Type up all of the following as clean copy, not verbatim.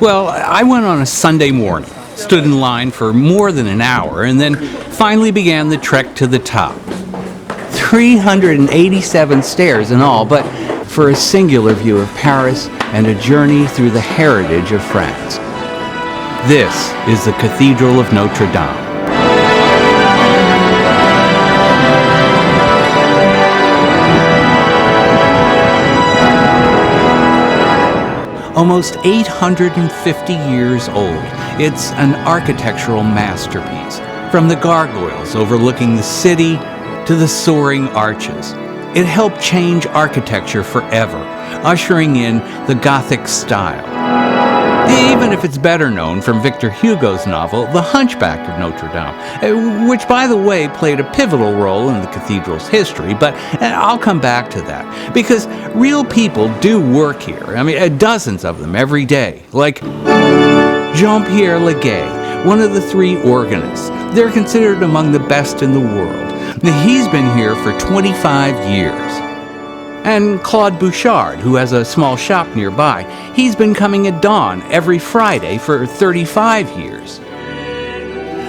Well, I went on a Sunday morning, stood in line for more than an hour, and then finally began the trek to the top. 387 stairs in all, but for a singular view of Paris and a journey through the heritage of France. This is the Cathedral of Notre Dame. Almost 850 years old, it's an architectural masterpiece, from the gargoyles overlooking the city to the soaring arches. It helped change architecture forever, ushering in the Gothic style. Even if it's better known from Victor Hugo's novel, The Hunchback of Notre Dame, which, by the way, played a pivotal role in the cathedral's history, but I'll come back to that, because real people do work here. I mean, dozens of them every day, like Jean-Pierre Leguet, one of the three organists. They're considered among the best in the world. He's been here for 25 years. And Claude Bouchard, who has a small shop nearby, he's been coming at dawn every Friday for 35 years.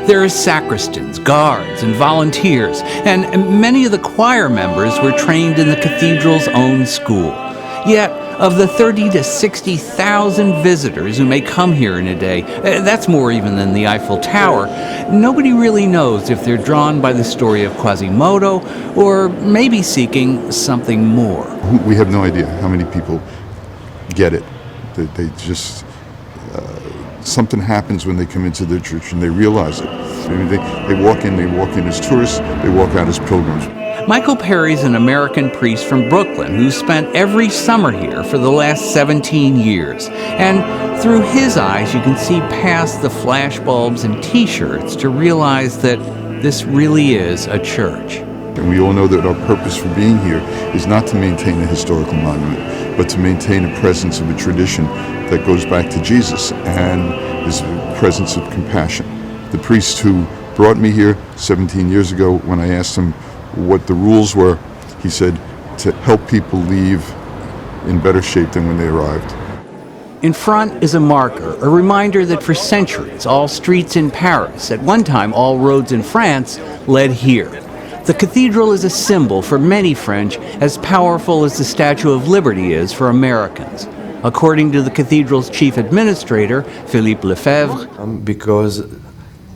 There are sacristans, guards, and volunteers, and many of the choir members were trained in the cathedral's own school. Yet, of the 30 to 60,000 visitors who may come here in a day, that's more even than the Eiffel Tower, nobody really knows if they're drawn by the story of Quasimodo or maybe seeking something more. We have no idea how many people get it. They just, something happens when they come into the church and they realize it. I mean, they walk in as tourists, they walk out as pilgrims. Michael Perry's an American priest from Brooklyn who spent every summer here for the last 17 years. And through his eyes, you can see past the flashbulbs and T-shirts to realize that this really is a church. And we all know that our purpose for being here is not to maintain a historical monument, but to maintain a presence of a tradition that goes back to Jesus and is a presence of compassion. The priest who brought me here 17 years ago, when I asked him what the rules were, he said to help people leave in better shape than when they arrived. In front is a marker, a reminder that for centuries, all streets in Paris, at one time all roads in France, led here. The cathedral is a symbol for many French, as powerful as the Statue of Liberty is for Americans. According to the cathedral's chief administrator, Philippe Lefebvre, because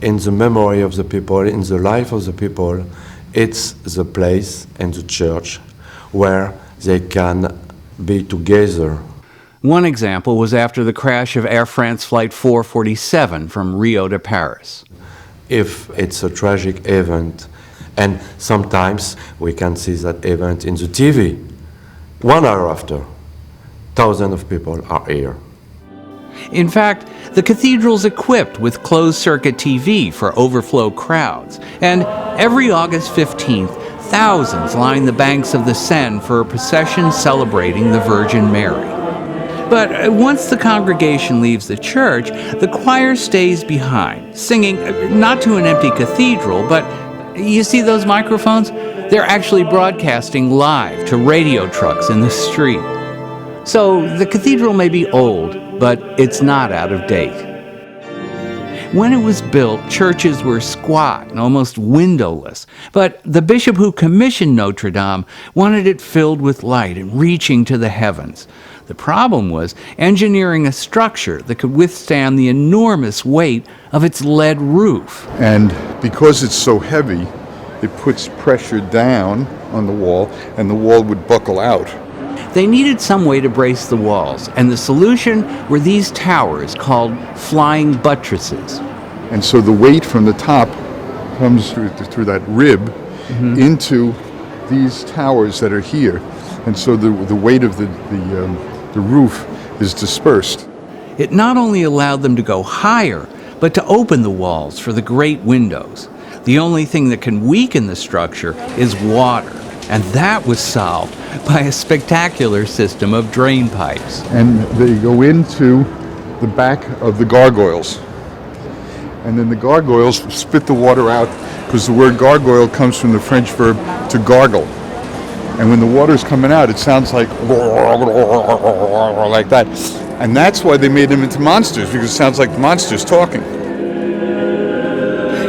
in the memory of the people, in the life of the people, it's the place and the church where they can be together. One example was after the crash of Air France Flight 447 from Rio to Paris. If it's a tragic event, and sometimes we can see that event in the TV, 1 hour after, thousands of people are here. In fact, the cathedral's equipped with closed-circuit TV for overflow crowds, and every August 15th, thousands line the banks of the Seine for a procession celebrating the Virgin Mary. But once the congregation leaves the church, the choir stays behind, singing not to an empty cathedral, but you see those microphones? They're actually broadcasting live to radio trucks in the street. So the cathedral may be old, but it's not out of date. When it was built, churches were squat and almost windowless, but the bishop who commissioned Notre Dame wanted it filled with light and reaching to the heavens. The problem was engineering a structure that could withstand the enormous weight of its lead roof. And because it's so heavy, it puts pressure down on the wall, and the wall would buckle out. They needed some way to brace the walls, and the solution were these towers called flying buttresses. And so the weight from the top comes through that rib into these towers that are here. And so the weight of the roof is dispersed. It not only allowed them to go higher, but to open the walls for the great windows. The only thing that can weaken the structure is water, and that was solved by a spectacular system of drain pipes. And they go into the back of the gargoyles. And then the gargoyles spit the water out, because the word gargoyle comes from the French verb to gargle. And when the water's coming out, it sounds like that. And that's why they made them into monsters, because it sounds like monsters talking.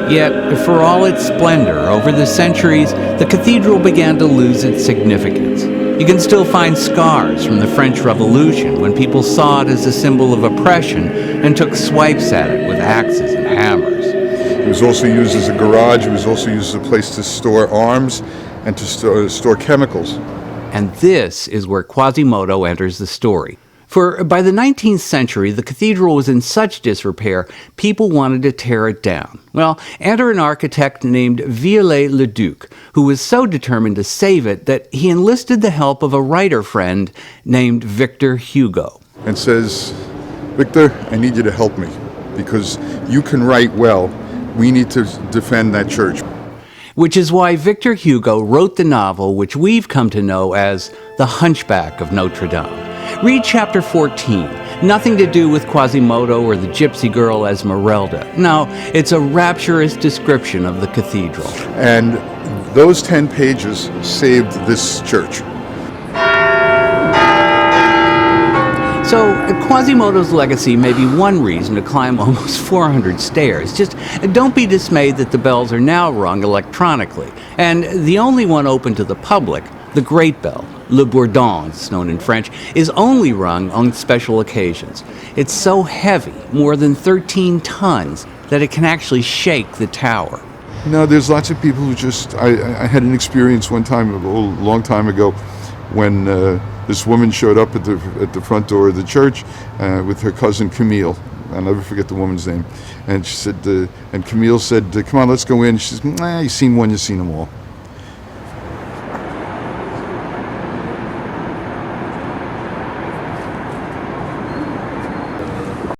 Yet, for all its splendor over the centuries, the cathedral began to lose its significance. You can still find scars from the French Revolution when people saw it as a symbol of oppression and took swipes at it with axes and hammers. It was also used as a garage. It was also used as a place to store arms and to store chemicals. And this is where Quasimodo enters the story. For by the 19th century, the cathedral was in such disrepair, people wanted to tear it down. Well, enter an architect named Viollet-le-Duc, who was so determined to save it that he enlisted the help of a writer friend named Victor Hugo. And says, Victor, I need you to help me, because you can write well. We need to defend that church. Which is why Victor Hugo wrote the novel which we've come to know as The Hunchback of Notre Dame. Read chapter 14. Nothing to do with Quasimodo or the gypsy girl Esmeralda. No, it's a rapturous description of the cathedral. And those 10 pages saved this church. So, Quasimodo's legacy may be one reason to climb almost 400 stairs. Just don't be dismayed that the bells are now rung electronically. And the only one open to the public, the Great Bell, Le Bourdon, it's known in French, is only rung on special occasions. It's so heavy, more than 13 tons, that it can actually shake the tower. No, there's lots of people who just... I had an experience one time, a long time ago, when this woman showed up at the front door of the church with her cousin Camille. I'll never forget the woman's name. And she said, and Camille said, come on, let's go in. She says, you've seen one, you've seen them all.